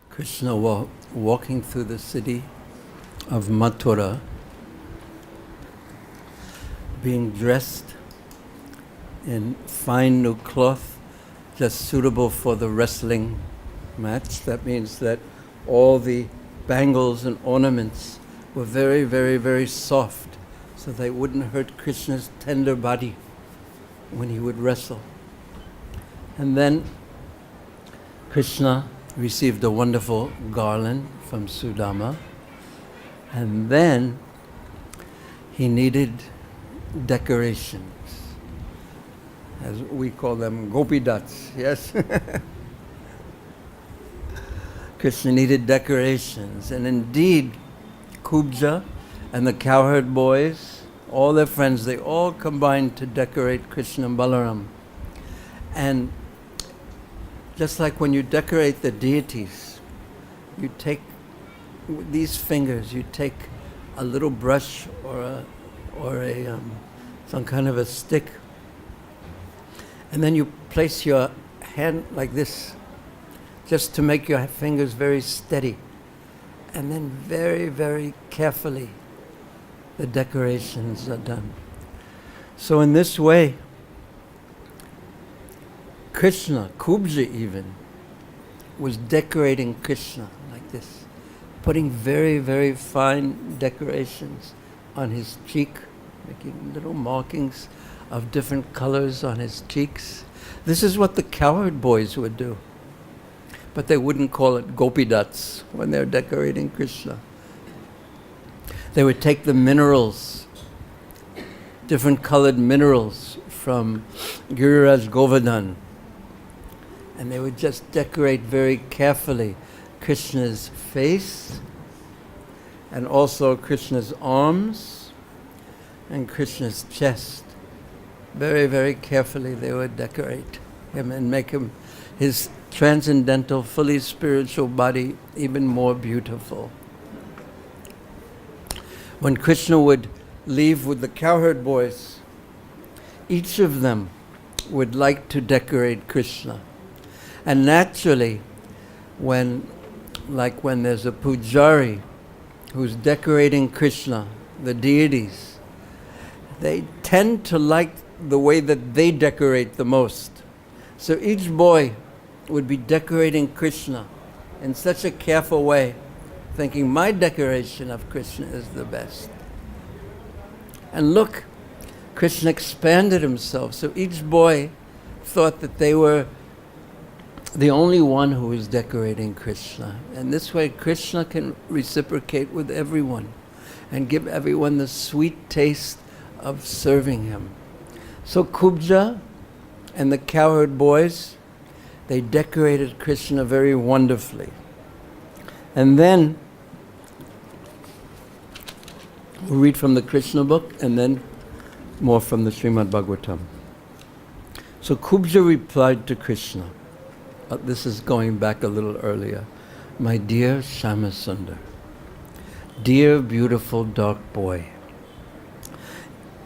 Krishna walking through the city of Mathura, being dressed in fine new cloth, just suitable for the wrestling match. That means that all the bangles and ornaments were very, very, very soft, so they wouldn't hurt Krishna's tender body when he would wrestle. And then Krishna received a wonderful garland from Sudama, and then he needed decorations, as we call them, gopi dats, yes? Krishna needed decorations, and indeed, Kubja and the cowherd boys, all their friends, they all combined to decorate Krishna and Balaram. And just like when you decorate the deities, you take these fingers, you take a little brush or some kind of a stick, and then you place your hand like this, just to make your fingers very steady, and then very, very carefully the decorations are done. So in this way, Krishna, Kubja even, was decorating Krishna like this, putting very, very fine decorations on his cheek, making little markings of different colors on his cheeks. This is what the cowherd boys would do. But they wouldn't call it gopi dats when they're decorating Krishna. They would take the minerals, different colored minerals from Giriraj Govardhan, and they would just decorate very carefully Krishna's face, and also Krishna's arms, and Krishna's chest. Very, very carefully they would decorate him and make him, his transcendental, fully spiritual body, even more beautiful. When Krishna would leave with the cowherd boys, each of them would like to decorate Krishna. And naturally, when there's a pujari who's decorating Krishna, the deities, they tend to like the way that they decorate the most. So each boy would be decorating Krishna in such a careful way, thinking, my decoration of Krishna is the best. And look, Krishna expanded himself, so each boy thought that they were the only one who was decorating Krishna. And this way Krishna can reciprocate with everyone and give everyone the sweet taste of serving him. So Kubja and the cowherd boys, they decorated Krishna very wonderfully. And then we'll read from the Krishna book and then more from the Srimad Bhagavatam. So Kubja replied to Krishna, this is going back a little earlier, my dear Shyamasundar, dear beautiful dark boy.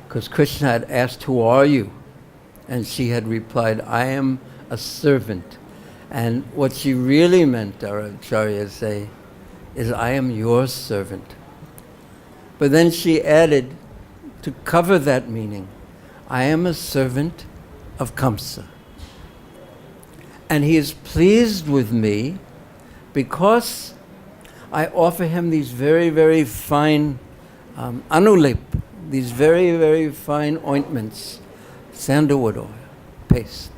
Because Krishna had asked, who are you? And she had replied, I am a servant. And what she really meant, our acharyas say, is I am your servant. But then she added, to cover that meaning, I am a servant of Kamsa. And he is pleased with me because I offer him these very, very fine anulep, these very, very fine ointments, sandalwood oil, paste.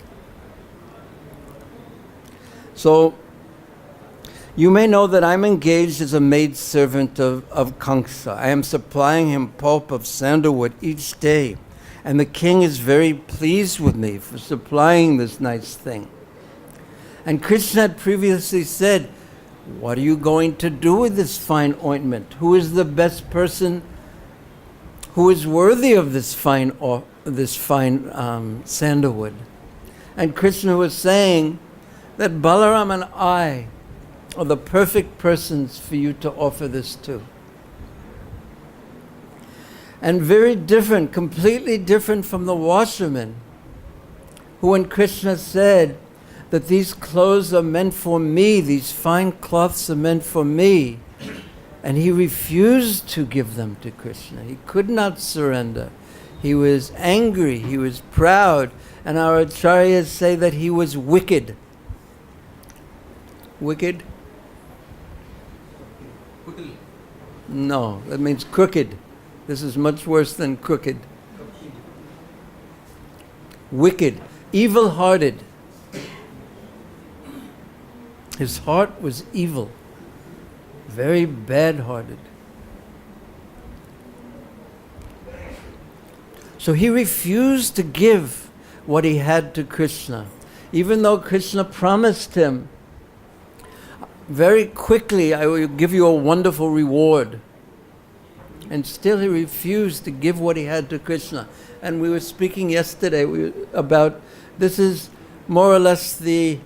So, you may know that I'm engaged as a maidservant of Kamsa. I am supplying him pulp of sandalwood each day. And the king is very pleased with me for supplying this nice thing. And Krishna had previously said, what are you going to do with this fine ointment? Who is the best person who is worthy of this fine sandalwood? And Krishna was saying that Balaram and I are the perfect persons for you to offer this to. And very different, completely different from the washerman, who when Krishna said that these clothes are meant for me, these fine cloths are meant for me, and he refused to give them to Krishna. He could not surrender. He was angry, he was proud, and our acharyas say that he was wicked. Wicked? No, that means crooked. This is much worse than crooked. Wicked, evil-hearted. His heart was evil, very bad-hearted. So he refused to give what he had to Krishna, even though Krishna promised him, very quickly I will give you a wonderful reward. And still he refused to give what he had to Krishna. And we were speaking yesterday about, this is more or less the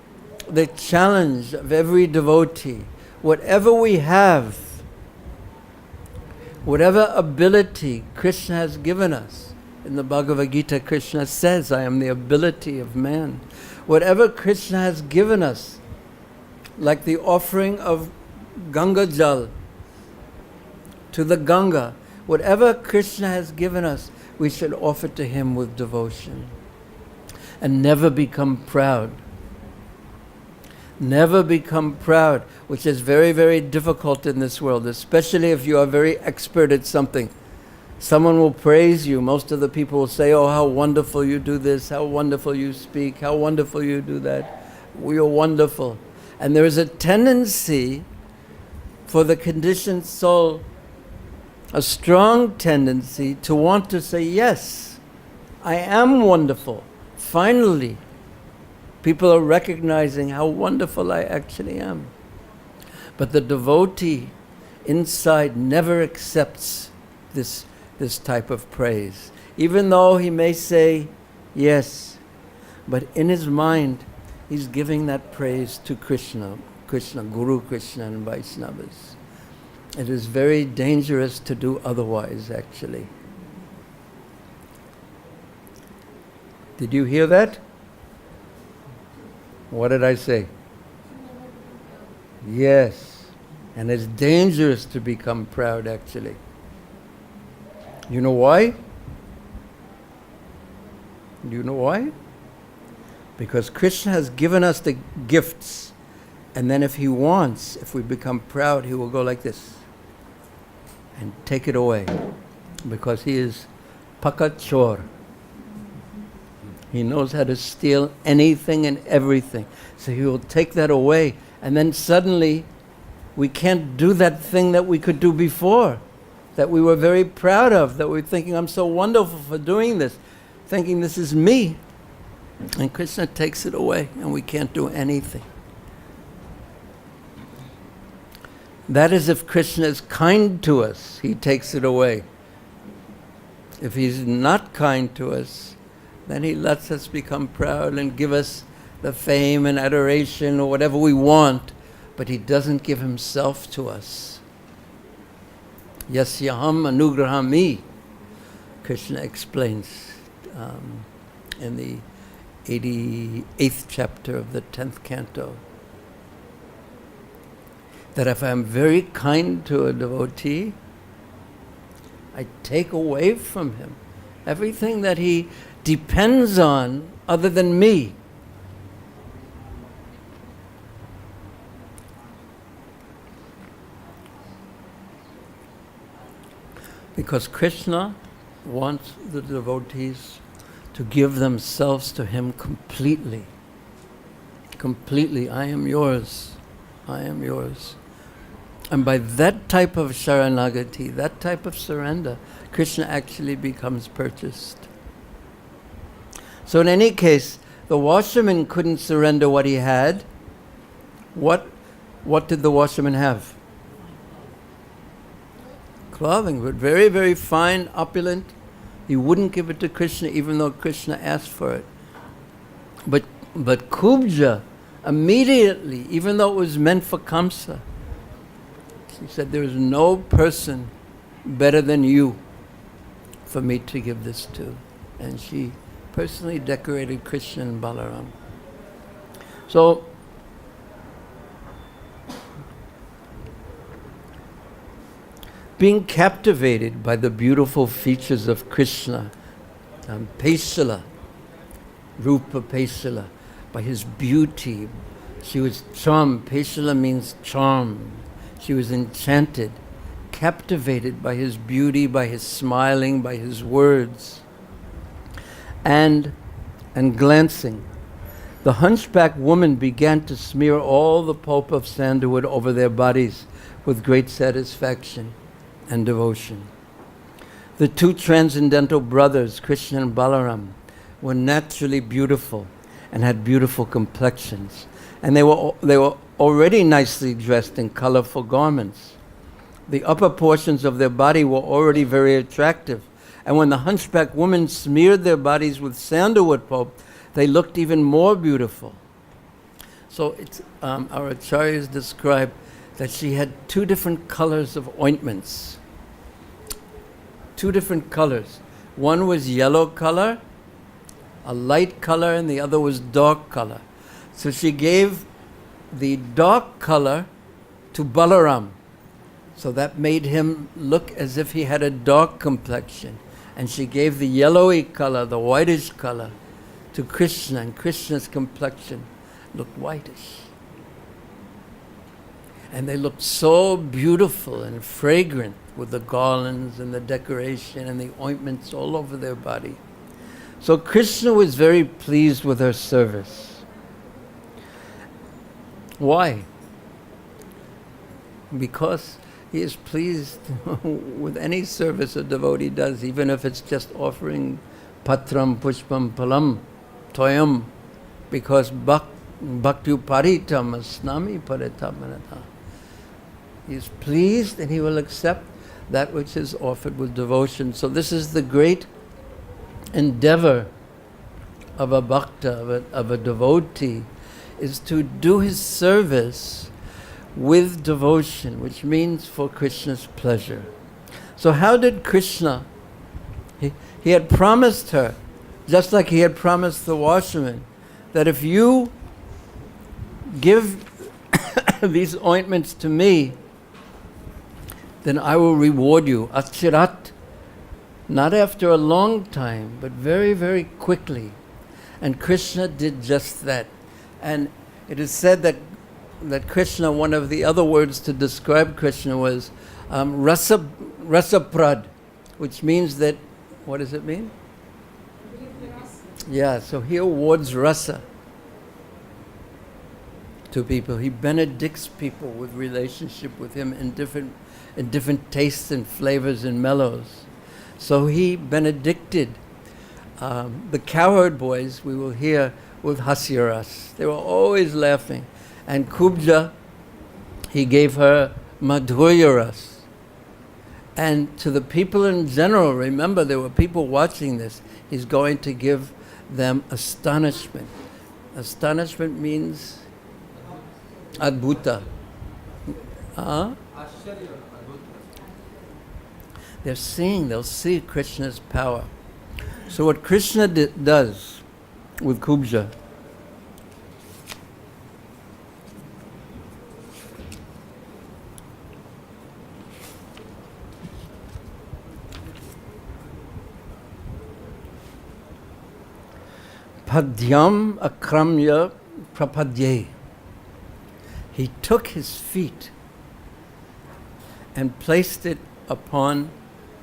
challenge of every devotee. Whatever we have, whatever ability Krishna has given us, in the Bhagavad-Gita Krishna says, I am the ability of man. Whatever Krishna has given us, like the offering of Ganga Jal to the Ganga, whatever Krishna has given us, we should offer to him with devotion. And never become proud. Never become proud, which is very, very difficult in this world, especially if you are very expert at something. Someone will praise you. Most of the people will say, oh, how wonderful you do this, how wonderful you speak, how wonderful you do that. We are wonderful. And there is a tendency for the conditioned soul, a strong tendency to want to say, yes, I am wonderful. Finally, people are recognizing how wonderful I actually am. But the devotee inside never accepts this type of praise. Even though he may say yes, but in his mind, he's giving that praise to Krishna, Guru Krishna and Vaishnavas. It is very dangerous to do otherwise, actually. Did you hear that? What did I say? Yes. And it's dangerous to become proud, actually. You know why? Do you know why? Because Krishna has given us the gifts, and then if he wants, if we become proud, he will go like this and take it away, because he is pakachor. He knows how to steal anything and everything. So he will take that away, and then suddenly we can't do that thing that we could do before, that we were very proud of, that we're thinking, I'm so wonderful for doing this, thinking this is me. And Krishna takes it away, and we can't do anything. That is if Krishna is kind to us, he takes it away. If he's not kind to us, then he lets us become proud and give us the fame and adoration or whatever we want, but he doesn't give himself to us. Yasyaham anugrahami, Krishna explains in the 88th chapter of the 10th canto, that if I'm very kind to a devotee, I take away from him everything that he depends on other than me. Because Krishna wants the devotees to give themselves to him completely. Completely, I am yours. I am yours. And by that type of sharanagati, that type of surrender, Krishna actually becomes purchased. So in any case, the washerman couldn't surrender what he had. What did the washerman have? Clothing, but very, very fine, opulent. He wouldn't give it to Krishna even though Krishna asked for it. But Kubja, immediately, even though it was meant for Kamsa, he said, there is no person better than you. for me to give this to. And she personally decorated Krishna and Balaram. So, being captivated by the beautiful features of Krishna, Pesala, Rupa Pesala, by his beauty, she was charmed. Pesala means charm. She was enchanted, captivated by his beauty, by his smiling, by his words. And glancing, the hunchback woman began to smear all the pulp of sandalwood over their bodies with great satisfaction and devotion. The two transcendental brothers, Krishna and Balaram, were naturally beautiful and had beautiful complexions. And they were already nicely dressed in colorful garments. The upper portions of their body were already very attractive. And when the hunchback woman smeared their bodies with sandalwood pulp, they looked even more beautiful. So it's, our acharyas describe that she had two different colors of ointments. Two different colors. One was yellow color, a light color, and the other was dark color. So she gave the dark color to Balaram. So that made him look as if he had a dark complexion. And she gave the yellowy color, the whitish color, to Krishna, and Krishna's complexion looked whitish. And they looked so beautiful and fragrant with the garlands and the decoration and the ointments all over their body. So Krishna was very pleased with her service. Why? Because he is pleased with any service a devotee does, even if it's just offering patram, pushpam, palam, toyam, because bhakti paritam asnami paritamanata. He is pleased and he will accept that which is offered with devotion. So this is the great endeavor of a bhakta, of a devotee, is to do his service with devotion, which means for Krishna's pleasure. So how did Krishna, he had promised her, just like he had promised the washerman, that if you give these ointments to me, then I will reward you. Achirat. Not after a long time, but very, very quickly. And Krishna did just that. And it is said that Krishna, one of the other words to describe Krishna was rasaprad, which means that, what does it mean? Yeah, so he awards rasa to people. He benedicts people with relationship with him in different tastes and flavors and mellows. So he benedicted the cowherd boys, we will hear, with hasyaras. They were always laughing. And Kubja, he gave her madhuryaras. And to the people in general, remember there were people watching this, he's going to give them astonishment. Astonishment means adbhuta. They'll see Krishna's power. So what Krishna does with Kubja, Padyam akramya prapadye. He took his feet and placed it upon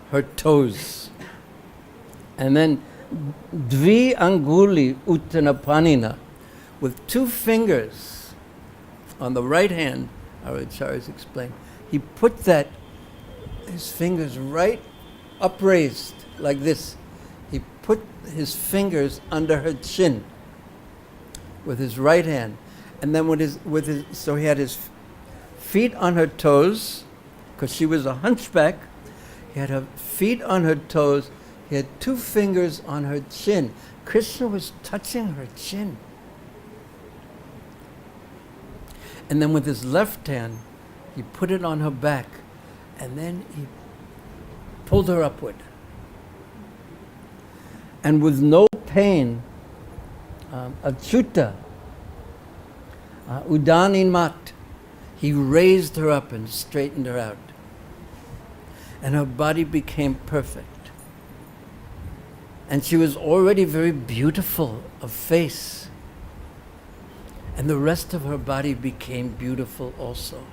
her toes. And then dvi anguli uttanapanina, with two fingers on the right hand, our acharyas explain, he put his fingers right upraised like this. He put his fingers under her chin with his right hand, and then so he had his feet on her toes, because she was a hunchback. He had her feet on her toes. He had two fingers on her chin. Krishna was touching her chin. And then with his left hand, he put it on her back, and then he pulled her upward. And with no pain, Achyuta, Udanimat, he raised her up and straightened her out. And her body became perfect. And she was already very beautiful of face. And the rest of her body became beautiful also.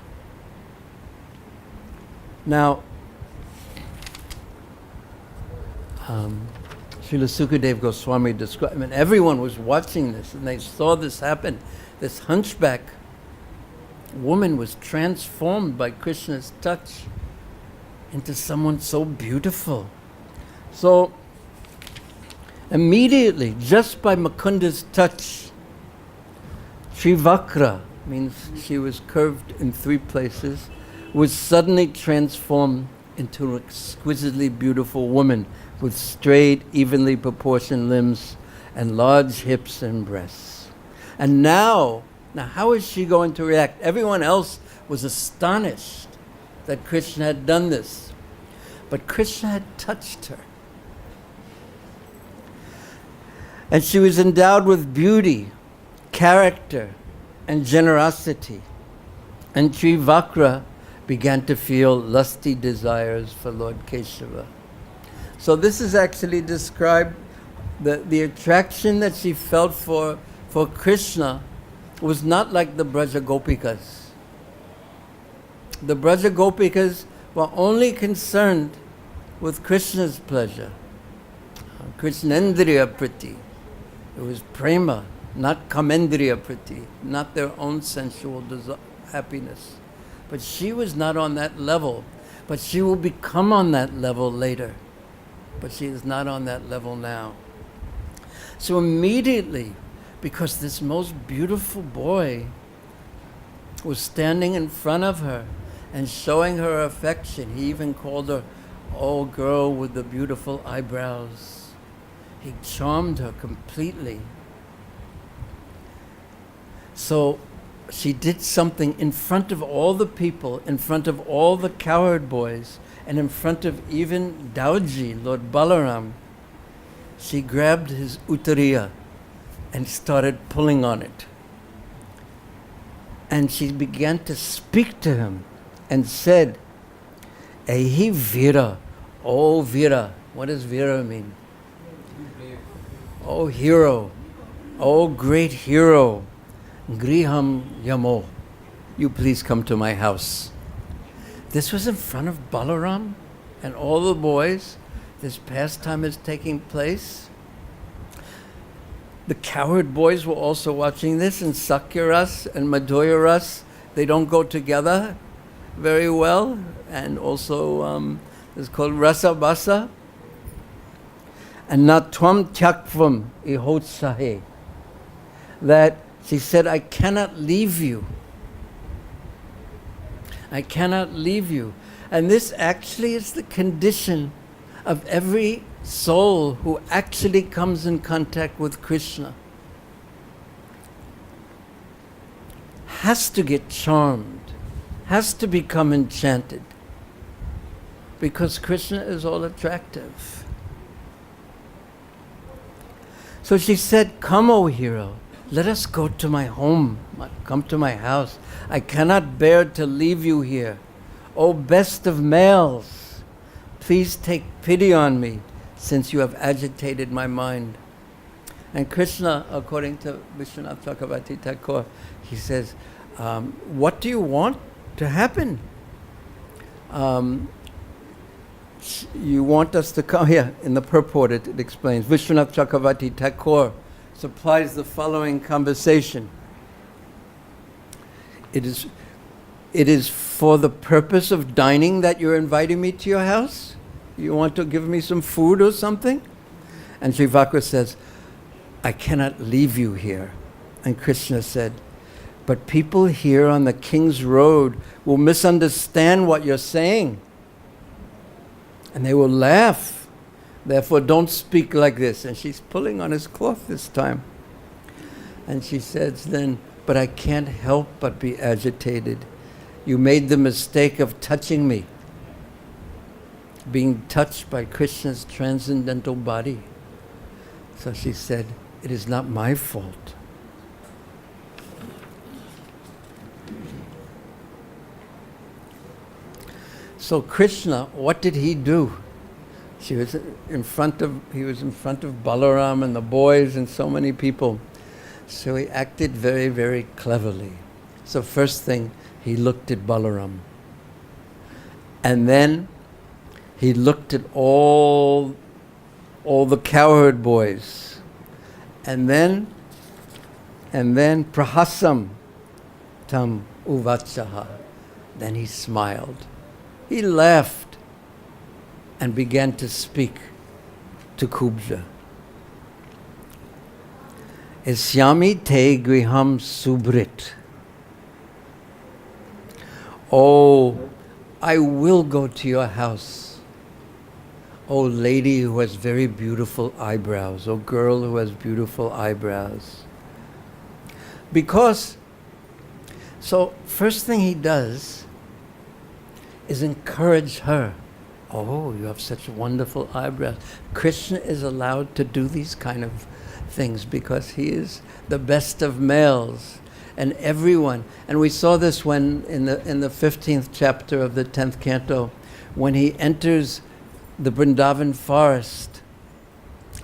Now, Srila Sukadev Goswami described, and everyone was watching this, and they saw this happen. This hunchback woman was transformed by Krishna's touch into someone so beautiful. So, immediately, just by Mukunda's touch, Trivakra, means she was curved in 3 places, was suddenly transformed into an exquisitely beautiful woman with straight, evenly proportioned limbs and large hips and breasts. And now how is she going to react? Everyone else was astonished that Krishna had done this. But Krishna had touched her. And she was endowed with beauty, character, and generosity. And Trivakra began to feel lusty desires for Lord Keshava. So this is actually described, the attraction that she felt for Krishna was not like the Braja Gopikas. The Braja Gopikas were only concerned with Krishna's pleasure. Krishnendriya Priti. It was prema, not kamendriya Priti, not their own sensual happiness. But she was not on that level. But she will become on that level later. But she is not on that level now. So immediately, because this most beautiful boy was standing in front of her and showing her affection. He even called her, "Oh, girl with the beautiful eyebrows." He charmed her completely. So she did something in front of all the people, in front of all the cowherd boys, and in front of even Dauji, Lord Balaram. She grabbed his uttariya and started pulling on it. And she began to speak to him and said, "Ehi Vira, oh Vira." What does Vira mean? Oh hero, oh great hero, Griham Yamo, you please come to my house. This was in front of Balaram and all the boys. This pastime is taking place. The cowherd boys were also watching this, and Sakyaras and Madhurya-ras, they don't go together very well. And also, it's called Rasa-basa. And Natvam Tyakvam Ihotsahe. That she said, "I cannot leave you. I cannot leave you." And this actually is the condition of every soul who actually comes in contact with Krishna. Has to get charmed, has to become enchanted, because Krishna is all attractive. So she said, "Come, O hero, let us go to my home, come to my house. I cannot bear to leave you here. O best of males, please take pity on me, since you have agitated my mind." And Krishna, according to Vishwanath Chakravarti Thakur, he says, what do you want to happen? You want us to come here. In the purport it explains. Vishwanath Chakravarti Thakur supplies the following conversation. It is for the purpose of dining that you're inviting me to your house? You want to give me some food or something? And Trivakra says, "I cannot leave you here." And Krishna said, "But people here on the King's Road will misunderstand what you're saying. And they will laugh. Therefore, don't speak like this." And she's pulling on his cloth this time. And she says then, "But I can't help but be agitated. You made the mistake of touching me, being touched by Krishna's transcendental body. So she said, "It is not my fault." So Krishna, what did he do? He was in front of Balaram and the boys and so many people. So he acted very, very cleverly. So first thing, he looked at Balaram. And then he looked at all the cowherd boys. And then prahasam tam uvachaha. Then he smiled. He laughed and began to speak to Kubja. Isyami te griham subrit. Oh, I will go to your house. Oh, lady who has very beautiful eyebrows. Oh, girl who has beautiful eyebrows. So first thing he does is encourage her. Oh, you have such wonderful eyebrows. Krishna is allowed to do these kind of things because he is the best of males. And everyone, and we saw this when in the 15th chapter of the 10th canto, when he enters the Vrindavan forest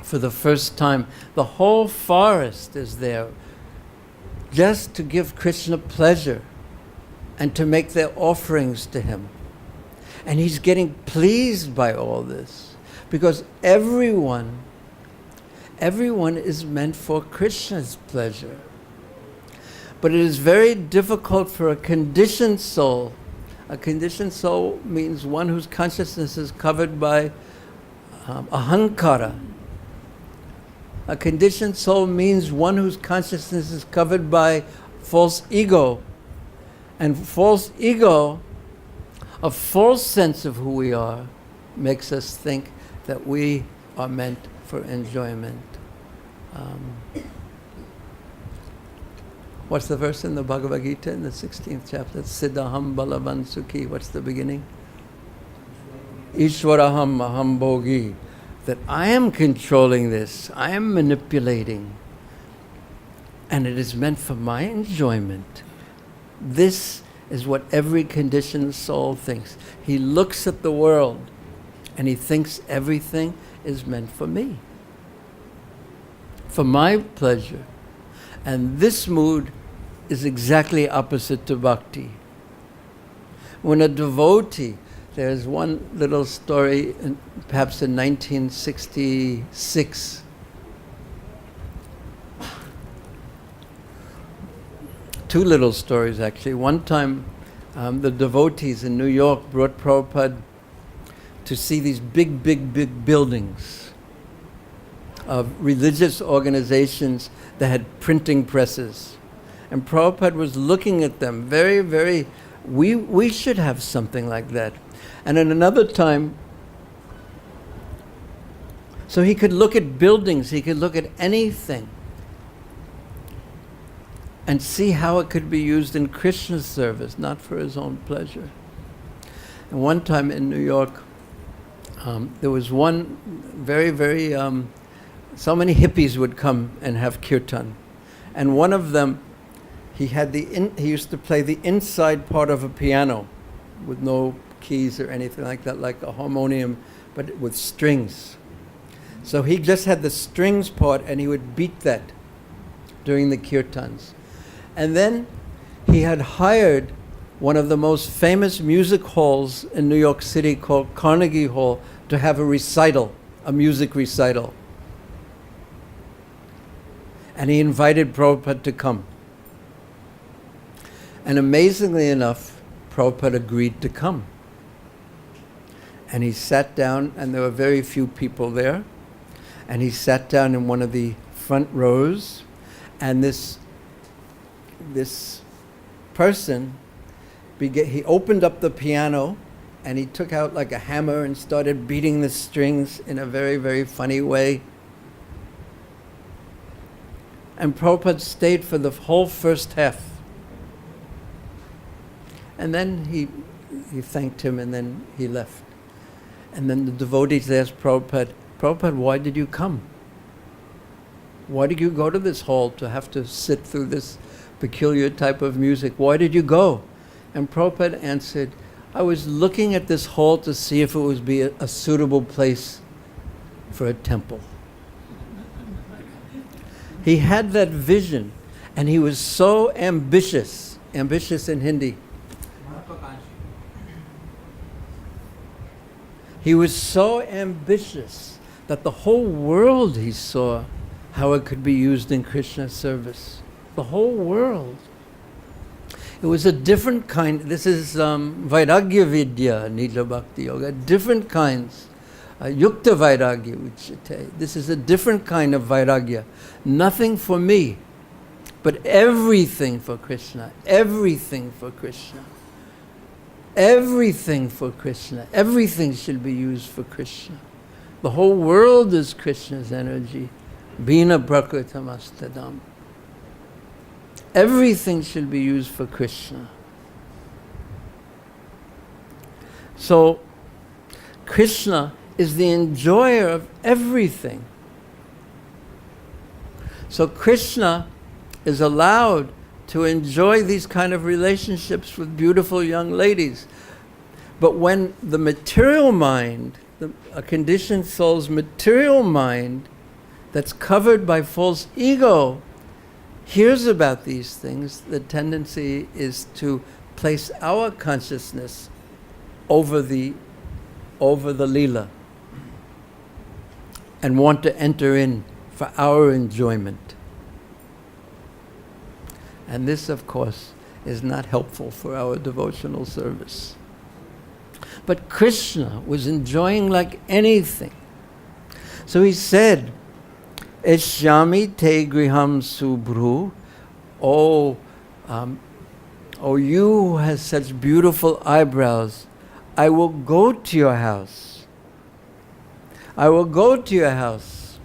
for the first time, the whole forest is there just to give Krishna pleasure and to make their offerings to him. And he's getting pleased by all this because everyone is meant for Krishna's pleasure. But it is very difficult for a conditioned soul. A conditioned soul means one whose consciousness is covered by ahankara. A conditioned soul means one whose consciousness is covered by false ego. And false ego, a false sense of who we are, makes us think that we are meant for enjoyment. What's the verse in the Bhagavad-Gita in the 16th chapter? Siddhaham balavan sukhi. What's the beginning? Ishwaraham aham bhogi. That I am controlling this, I am manipulating, and it is meant for my enjoyment. This is what every conditioned soul thinks. He looks at the world and he thinks everything is meant for me, for my pleasure. And this mood is exactly opposite to bhakti. When a devotee, there's one little story, perhaps in 1966, two little stories actually. One time, the devotees in New York brought Prabhupada to see these big buildings of religious organizations that had printing presses. And Prabhupada was looking at them very, we should have something like that. And at another time, so he could look at buildings, he could look at anything and see how it could be used in Krishna's service, not for his own pleasure. And one time in New York, there was one very, so many hippies would come and have kirtan. And one of them, he used to play the inside part of a piano with no keys or anything like that, like a harmonium, but with strings. So he just had the strings part and he would beat that during the kirtans. And then he had hired one of the most famous music halls in New York City called Carnegie Hall to have a recital, a music recital. And he invited Prabhupada to come. And amazingly enough, Prabhupada agreed to come. And he sat down, and there were very few people there. And he sat down in one of the front rows, and this person, he opened up the piano, and he took out like a hammer and started beating the strings in a very funny way. And Prabhupada stayed for the whole first half. And then he thanked him, and then he left. And then the devotees asked Prabhupada, "Prabhupada, why did you come?" Why did you go to this hall to have to sit through this peculiar type of music? Why did you go? And Prabhupada answered, I was looking at this hall to see if it would be a suitable place for a temple. He had that vision, and he was so ambitious in Hindi. He was so ambitious that the whole world he saw how it could be used in Krishna service. The whole world. It was a different kind. This is Vairagya Vidya, Nila Bhakti-yoga. Different kinds. Yukta Vairagya, Uchite. This is a different kind of Vairagya. Nothing for me, but everything for Krishna. Everything for Krishna. Everything for Krishna. Everything should be used for Krishna. The whole world is Krishna's energy. Bina prakritamastadam. Everything should be used for Krishna. So, Krishna is the enjoyer of everything. So Krishna is allowed to enjoy these kind of relationships with beautiful young ladies. But when the material mind, a conditioned soul's material mind that's covered by false ego, hears about these things, the tendency is to place our consciousness over the Lila and want to enter in for our enjoyment. And this, of course, is not helpful for our devotional service. But Krishna was enjoying like anything. So he said, Eshyami te griham subhru. Oh, you who has such beautiful eyebrows, I will go to your house. I will go to your house.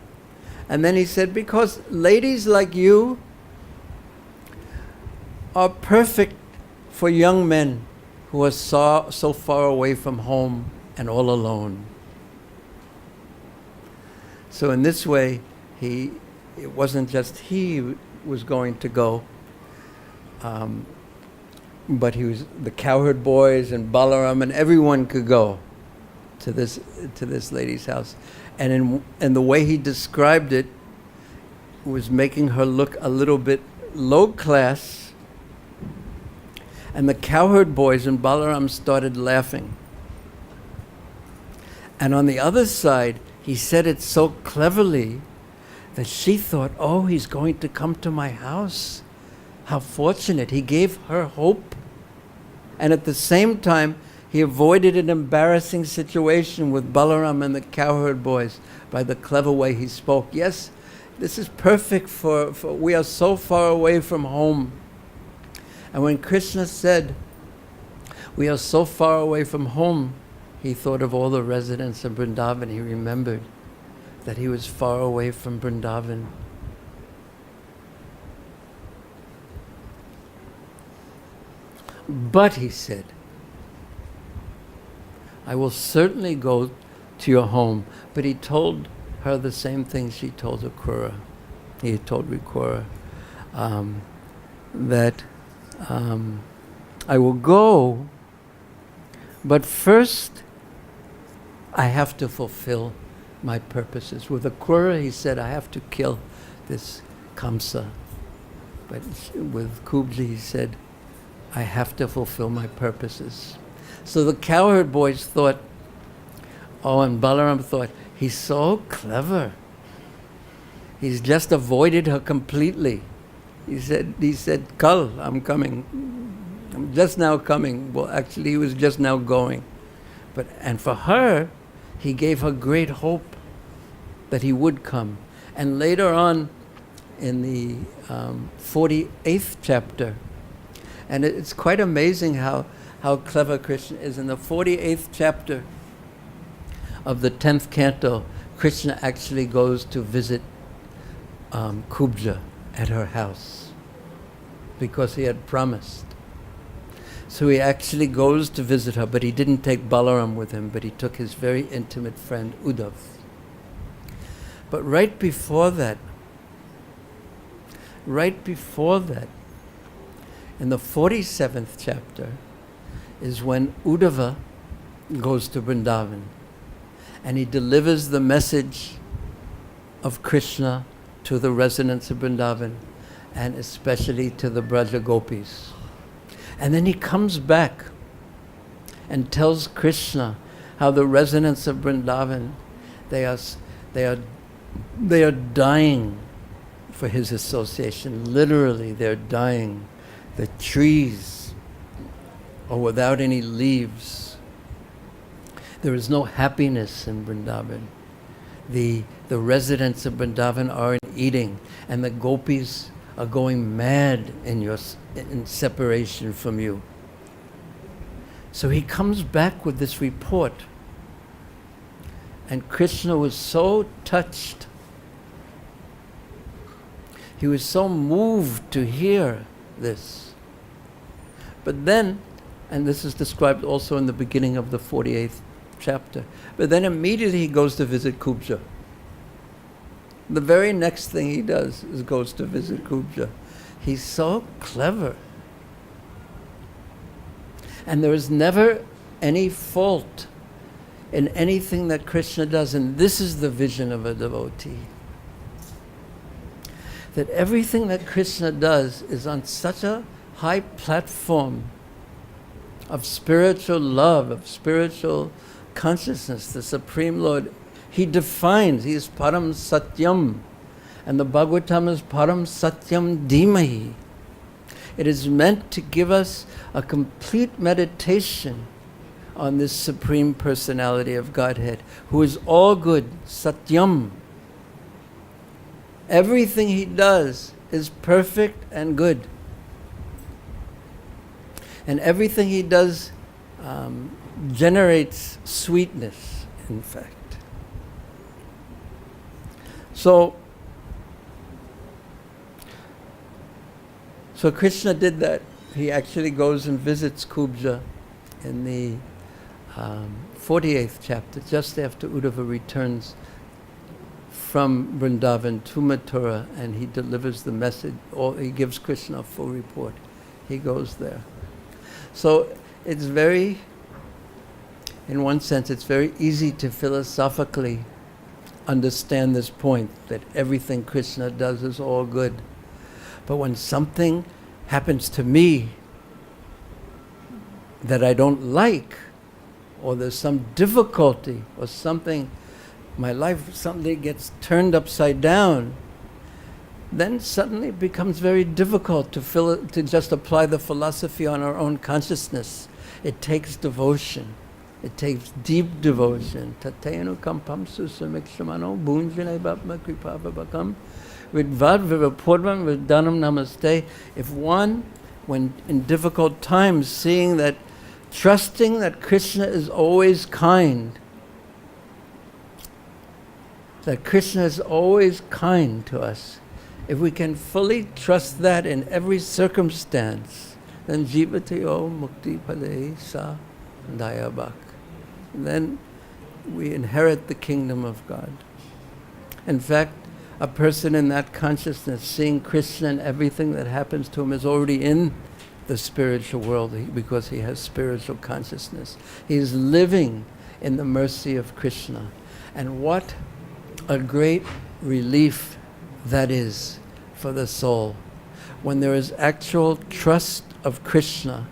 And then he said, because ladies like you are perfect for young men who are so far away from home and all alone. So in this way, it wasn't just he was going to go, but the cowherd boys and Balaram and everyone could go to this lady's house. And in the way he described it was making her look a little bit low class. And the cowherd boys and Balaram started laughing. And on the other side, he said it so cleverly that she thought, oh, he's going to come to my house. How fortunate. He gave her hope. And at the same time, he avoided an embarrassing situation with Balaram and the cowherd boys by the clever way he spoke. Yes, this is perfect for we are so far away from home. And when Krishna said, we are so far away from home, he thought of all the residents of Vrindavan. He remembered that he was far away from Vrindavan. But he said, I will certainly go to your home. But he told her the same thing she told Akrura. He told Rikura that I will go, but first I have to fulfill my purposes. With Akrura, he said, I have to kill this Kamsa. But with Kubji, he said, I have to fulfill my purposes. So the cowherd boys thought, and Balaram thought, he's so clever. He's just avoided her completely. He said, Kal, I'm coming. I'm just now coming. Well, actually, he was just now going. And for her, he gave her great hope that he would come. And later on, in the 48th chapter, and it's quite amazing how clever Krishna is. In the 48th chapter of the 10th canto, Krishna actually goes to visit Kubja at her house because he had promised. So he actually goes to visit her, but he didn't take Balaram with him, but he took his very intimate friend Uddhav. But right before that, right before that, in the 47th chapter, is when Uddhava goes to Vrindavan and he delivers the message of Krishna to the residents of Vrindavan and especially to the Braja Gopis. And then he comes back and tells Krishna how the residents of Vrindavan, they are dying for his association. Literally, they're dying. The trees are without any leaves. There is no happiness in Vrindavan. The residents of Vrindavan aren't eating, and the gopis are going mad in separation from you. So he comes back with this report. And Krishna was so touched. He was so moved to hear this. But then, and this is described also in the beginning of the 48th chapter, but then immediately he goes to visit Kubja. The very next thing he does is goes to visit Kubja. He's so clever. And there is never any fault in anything that Krishna does. And this is the vision of a devotee. That everything that Krishna does is on such a high platform of spiritual love, of spiritual consciousness. The Supreme Lord, he defines, he is Param Satyam. And the Bhagavatam is Param Satyam Dhimahi. It is meant to give us a complete meditation on this Supreme Personality of Godhead, who is all good, Satyam. Everything he does is perfect and good. And everything he does generates sweetness, in fact. So Krishna did that. He actually goes and visits Kubja in the 48th chapter, just after Uddhava returns from Vrindavan to Mathura, and he delivers the message, or he gives Krishna a full report. He goes there. So it's very, in one sense, it's very easy to philosophically understand this point, that everything Krishna does is all good. But when something happens to me that I don't like, or there's some difficulty, or something, my life suddenly gets turned upside down, then suddenly it becomes very difficult to just apply the philosophy on our own consciousness. It takes devotion. It takes deep devotion. Tatayanu kampam susamiksamano bhunjane bhapma kripavabakam vidvad vivapurvam vidhanam namaste. If one, when in difficult times, trusting that Krishna is always kind, that Krishna is always kind to us, if we can fully trust that in every circumstance, then jivatayo mukti pade sa dayabak. Then we inherit the kingdom of God. In fact, a person in that consciousness, seeing Krishna and everything that happens to him, is already in the spiritual world because he has spiritual consciousness. He is living in the mercy of Krishna. And what a great relief that is for the soul, when there is actual trust of Krishna,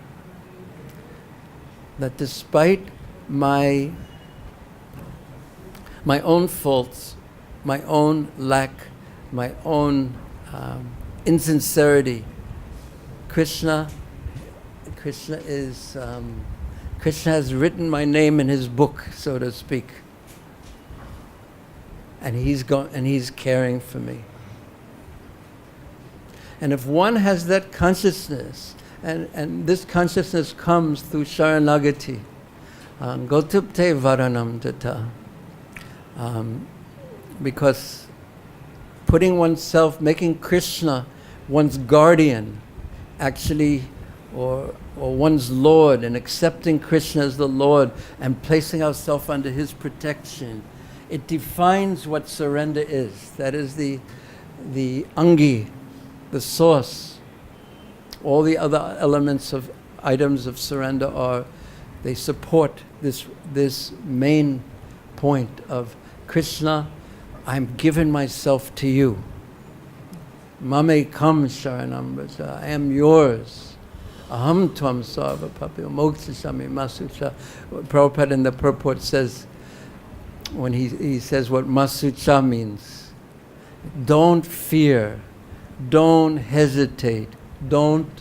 that despite my own faults, my own lack, my own insincerity, Krishna has written my name in his book, so to speak, and he's caring for me. And if one has that consciousness, and this consciousness comes through Sharanagati, Gotupte Varanam Tata, because putting oneself, making Krishna one's guardian, actually, or one's Lord, and accepting Krishna as the Lord, and placing ourselves under his protection, it defines what surrender is. That is the angi the source. All the other elements of items of surrender they support this main point of Krishna, I'm giving myself to you. Mame kam sharanam vraja, I am yours. Aham tvam sarva papyo mokshasami masucha. Prabhupada in the purport says, when he says what masucha means, don't fear, don't hesitate, don't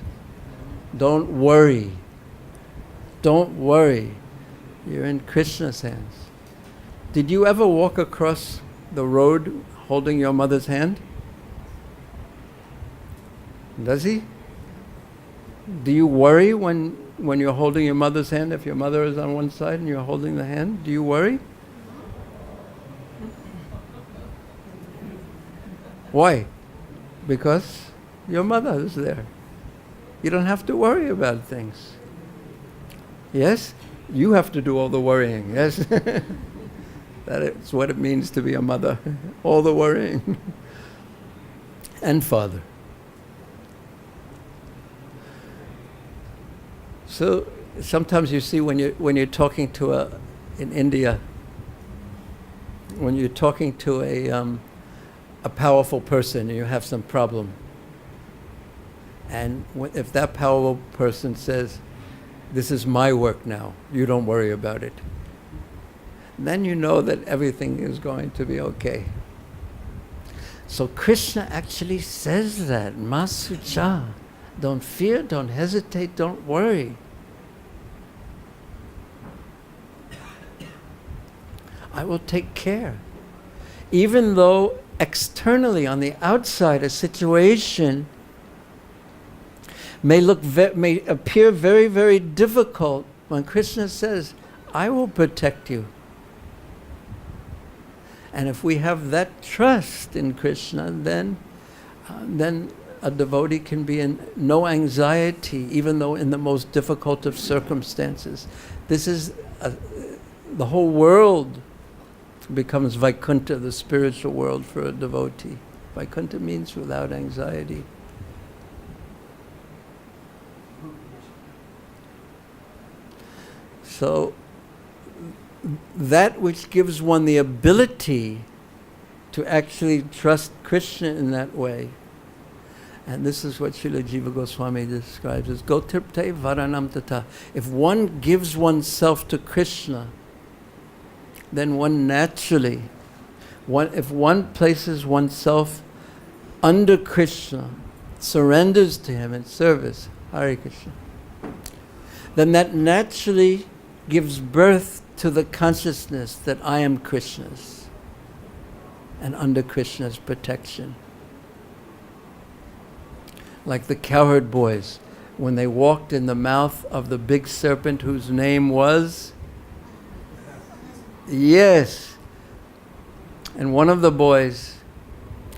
worry. Don't worry. You're in Krishna's hands. Did you ever walk across the road holding your mother's hand? Does he? Do you worry when you're holding your mother's hand? If your mother is on one side and you're holding the hand, do you worry? Why? Because your mother is there. You don't have to worry about things. Yes? You have to do all the worrying, yes? That is what it means to be a mother. All the worrying. And father. So sometimes you see when you're talking to in India, when you're talking to a powerful person and you have some problem, and if that powerful person says, this is my work now, you don't worry about it, then you know that everything is going to be okay. So Krishna actually says that, Masucha, don't fear, don't hesitate, don't worry. I will take care. Even though externally, on the outside, a situation may appear very, very difficult, when Krishna says, I will protect you. And if we have that trust in Krishna, then a devotee can be in no anxiety, even though in the most difficult of circumstances. This is the whole world becomes Vaikuntha, the spiritual world for a devotee. Vaikuntha means without anxiety. So that which gives one the ability to actually trust Krishna in that way, and this is what Srila Jiva Goswami describes as Gotirpte Varanam Tata. If one gives oneself to Krishna, then one naturally, if one places oneself under Krishna, surrenders to him in service, Hare Krishna, then that naturally gives birth to the consciousness that I am Krishna's and under Krishna's protection. Like the cowherd boys, when they walked in the mouth of the big serpent whose name was? Yes. And one of the boys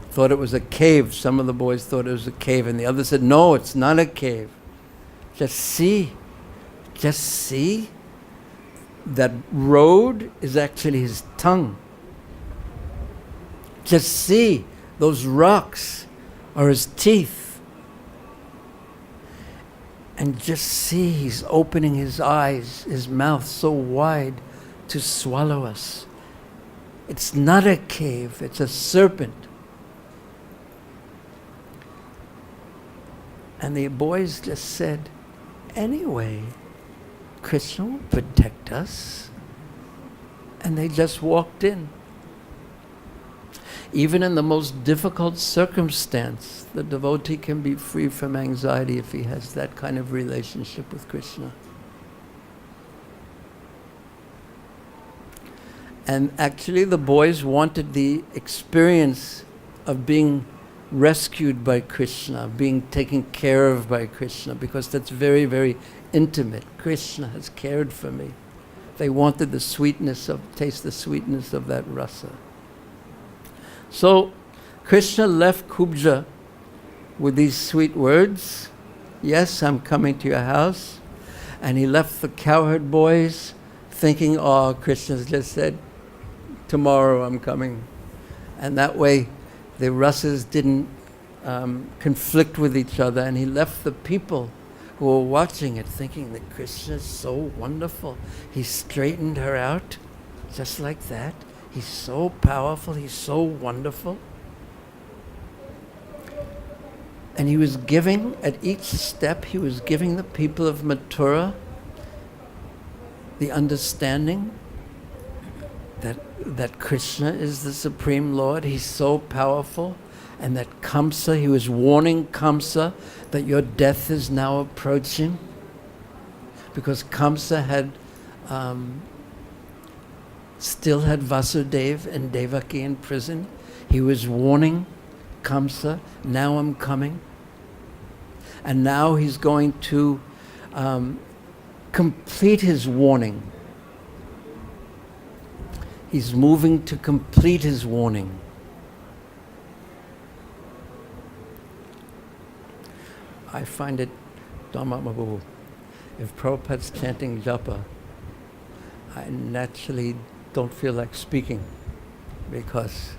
thought it was a cave. Some of the boys thought it was a cave, and the other said, no, it's not a cave. Just see. That road is actually his tongue. Just see, those rocks are his teeth. And just see, he's opening his eyes, his mouth so wide to swallow us. It's not a cave, it's a serpent. And the boys just said, anyway, Krishna will protect us. And they just walked in. Even in the most difficult circumstance, the devotee can be free from anxiety if he has that kind of relationship with Krishna. And actually the boys wanted the experience of being rescued by Krishna, being taken care of by Krishna, because that's very, very intimate. Krishna has cared for me. They wanted the sweetness taste the sweetness of that rasa. So Krishna left Kubja with these sweet words, yes, I'm coming to your house. And he left the cowherd boys thinking, oh, Krishna's just said, tomorrow I'm coming. And that way the rasas didn't conflict with each other, and he left the people who were watching it thinking that Krishna is so wonderful. He straightened her out just like that. He's so powerful. He's so wonderful. And he was giving, at each step, he was giving the people of Mathura the understanding that Krishna is the Supreme Lord. He's so powerful. And that Kamsa, he was warning Kamsa that your death is now approaching. Because Kamsa had still had Vasudeva and Devaki in prison. He was warning Kamsa, now I'm coming. And now he's going to complete his warning. He's moving to complete his warning. I find it, Dhamma Mabu, if Prabhupada's chanting japa, I naturally don't feel like speaking because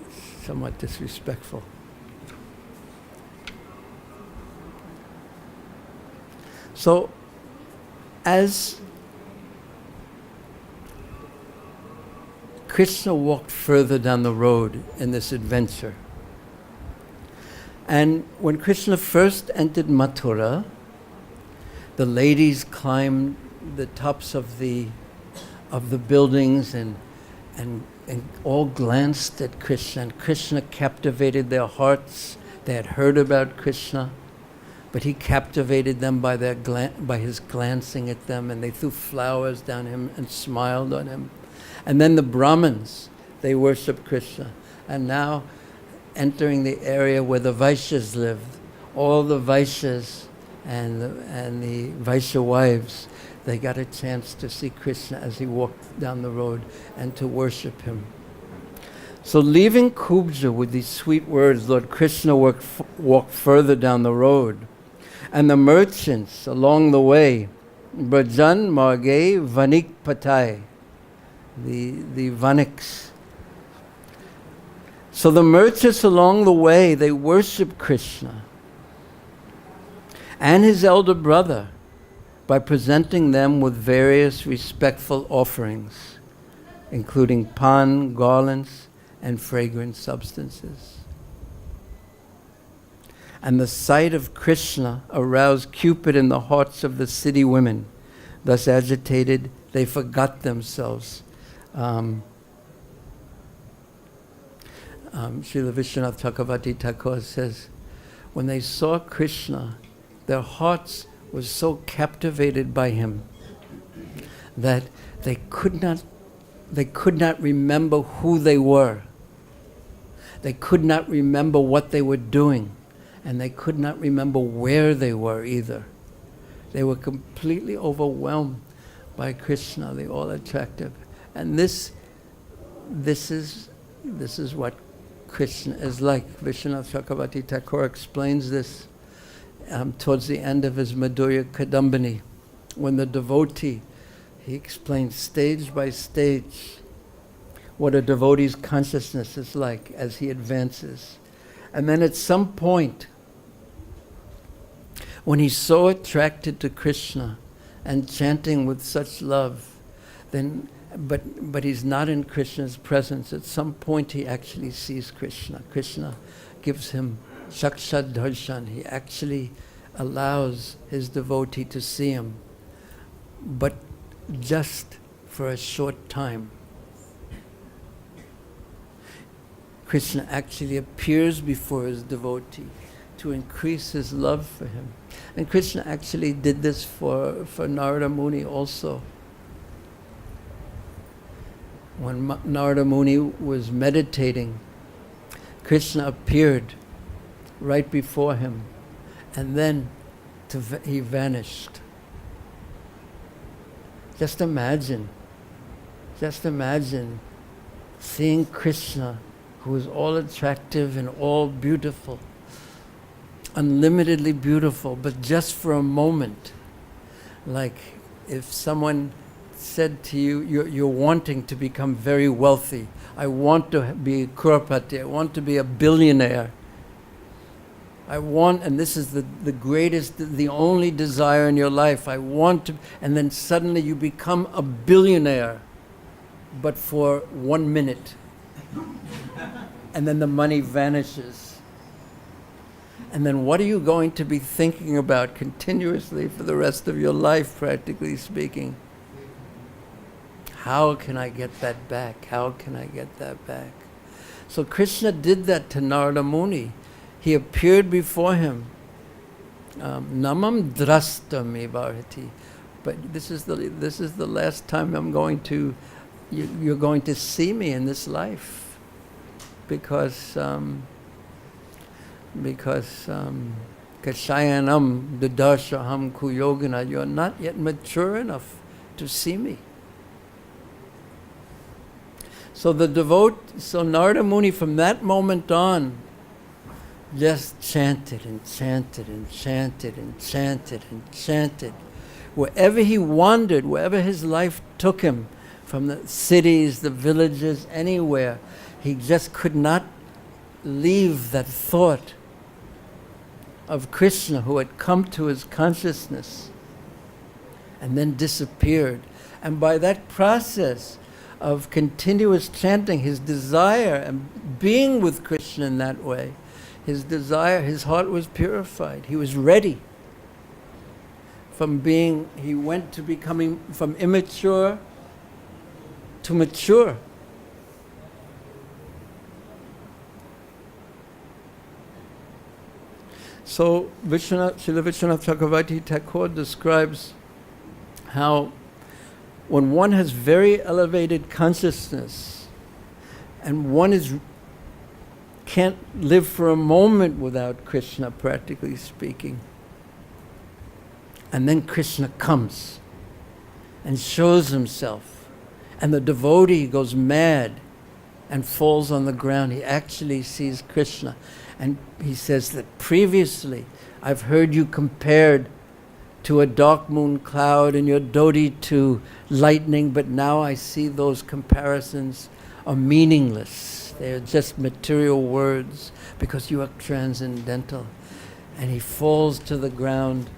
it's somewhat disrespectful. So, as Krishna walked further down the road in this adventure, and when Krishna first entered Mathura, the ladies climbed the tops of the buildings and all glanced at Krishna, and Krishna captivated their hearts. They had heard about Krishna, but he captivated them by his glancing at them, and they threw flowers down him and smiled on him. And then the Brahmins, they worshiped Krishna. And now, entering the area where the Vaishyas lived, all the Vaishyas and the Vaishya wives, they got a chance to see Krishna as he walked down the road and to worship him. So leaving Kubja with these sweet words, Lord Krishna walked further down the road. And the merchants along the way, Bhurijan Marge Vanik Patai, the Vaniks. So the merchants along the way, they worship Krishna and his elder brother by presenting them with various respectful offerings, including pan, garlands, and fragrant substances. And the sight of Krishna aroused Cupid in the hearts of the city women. Thus agitated, they forgot themselves. Srila Vishwanath Chakravarti Thakur says, when they saw Krishna, their hearts were so captivated by him that they could not remember who they were. They could not remember what they were doing, and they could not remember where they were either. They were completely overwhelmed by Krishna, the all-attractive. And this is what Krishna is like. Vishwanath Chakravarti Thakur explains this towards the end of his Madhurya Kadambini. When the devotee, he explains stage by stage what a devotee's consciousness is like as he advances. And then at some point, when he's so attracted to Krishna and chanting with such love, then but he's not in Krishna's presence. At some point he actually sees Krishna. Krishna gives him Sakshat Darshan. He actually allows his devotee to see him, but just for a short time. Krishna actually appears before his devotee to increase his love for him. And Krishna actually did this for Narada Muni also. When Narada Muni was meditating, Krishna appeared right before him, and then he vanished. Just imagine seeing Krishna, who is all attractive and all beautiful, unlimitedly beautiful, but just for a moment. Like if someone said to you, you're wanting to become very wealthy. I want to be a crorepati. I want to be a billionaire. I want, and this is the greatest, the only desire in your life. I want to, and then suddenly you become a billionaire, but for 1 minute. And then the money vanishes. And then what are you going to be thinking about continuously for the rest of your life, practically speaking? How can I get that back? How can I get that back? So Krishna did that to Narada Muni. He appeared before him. Namam drastami bharati. But this is the last time I'm going to, you're going to see me in this life. Because kashayanam dadarshaham kuyogana, you're not yet mature enough to see me. So so Narada Muni from that moment on just chanted and chanted and chanted and chanted and chanted. Wherever he wandered, wherever his life took him, from the cities, the villages, anywhere, he just could not leave that thought of Krishna who had come to his consciousness and then disappeared. And by that process of continuous chanting, his desire and being with Krishna in that way, his heart was purified. He was ready. He went to becoming from immature to mature. So Srila Vishwanath Chakravarti Thakur describes how when one has very elevated consciousness and one can't live for a moment without Krishna, practically speaking, and then Krishna comes and shows himself, and the devotee goes mad and falls on the ground. He actually sees Krishna, and he says that previously I've heard you compared to a dark moon cloud and your dhoti to lightning, but now I see those comparisons are meaningless. They're just material words because you are transcendental. And he falls to the ground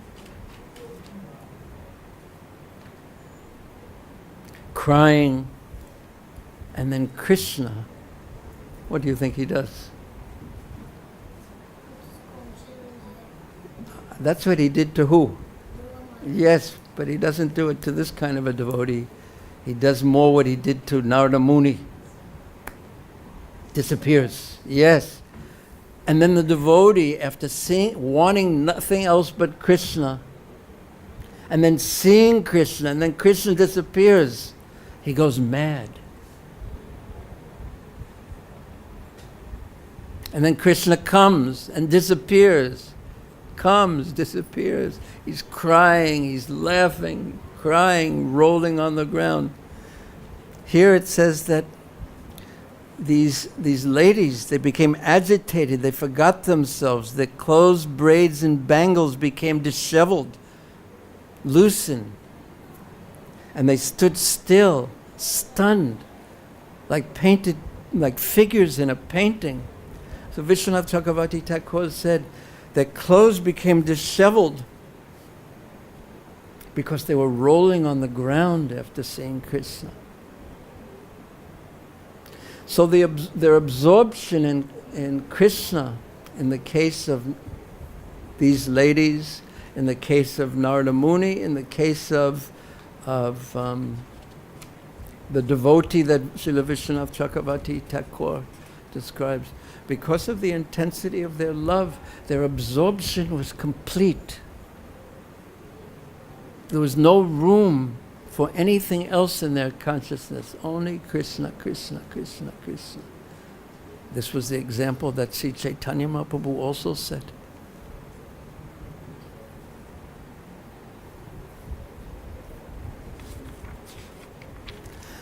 crying, and then Krishna, what do you think he does? That's what he did to who? Yes, but he doesn't do it to this kind of a devotee. He does more what he did to Narada Muni. Disappears. Yes. And then the devotee, after wanting nothing else but Krishna, and then seeing Krishna, and then Krishna disappears, he goes mad. And then Krishna comes and disappears. Comes, disappears. He's crying, he's laughing, crying, rolling on the ground. Here it says that these ladies, they became agitated, they forgot themselves, their clothes, braids, and bangles became disheveled, loosened, and they stood still, stunned, like figures in a painting. So Vishwanath Chakravarti Thakur said, their clothes became disheveled because they were rolling on the ground after seeing Krishna. So their absorption in Krishna, in the case of these ladies, in the case of Narada Muni, in the case of the devotee that Srila Vishwanath Chakravarti Thakur describes, because of the intensity of their love, their absorption was complete. There was no room for anything else in their consciousness, only Krishna, Krishna, Krishna, Krishna. This was the example that Sri Chaitanya Mahaprabhu also set.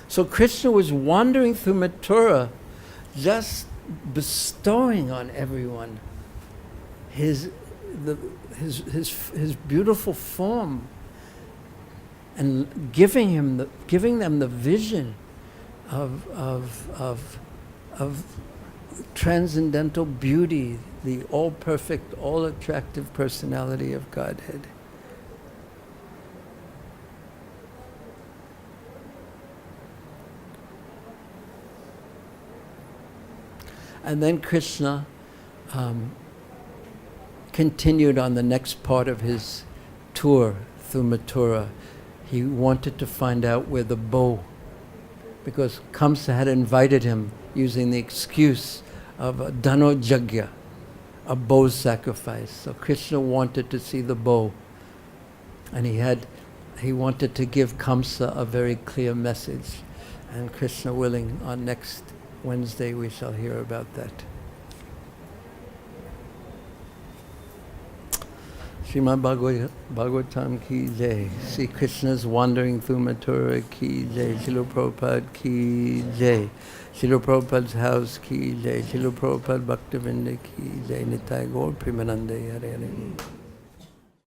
So Krishna was wandering through Mathura, just bestowing on everyone his beautiful form, and giving them the vision of transcendental beauty, the all-perfect, all-attractive personality of Godhead. And then Krishna continued on the next part of his tour through Mathura. He wanted to find out where the bow, because Kamsa had invited him using the excuse of a Dano Jagya, a bow sacrifice. So Krishna wanted to see the bow. And he wanted to give Kamsa a very clear message. And Krishna willing, on next Wednesday we shall hear about that. Srimad Bhagavatam ki jai. Sri Krishna's wandering through Mathura ki jai. Srila Prabhupada ki jai. Srila Prabhupada's house ki jai. Srila Prabhupada Bhaktivinoda ki jai. Nitai Gaur Premanande Hare Hare.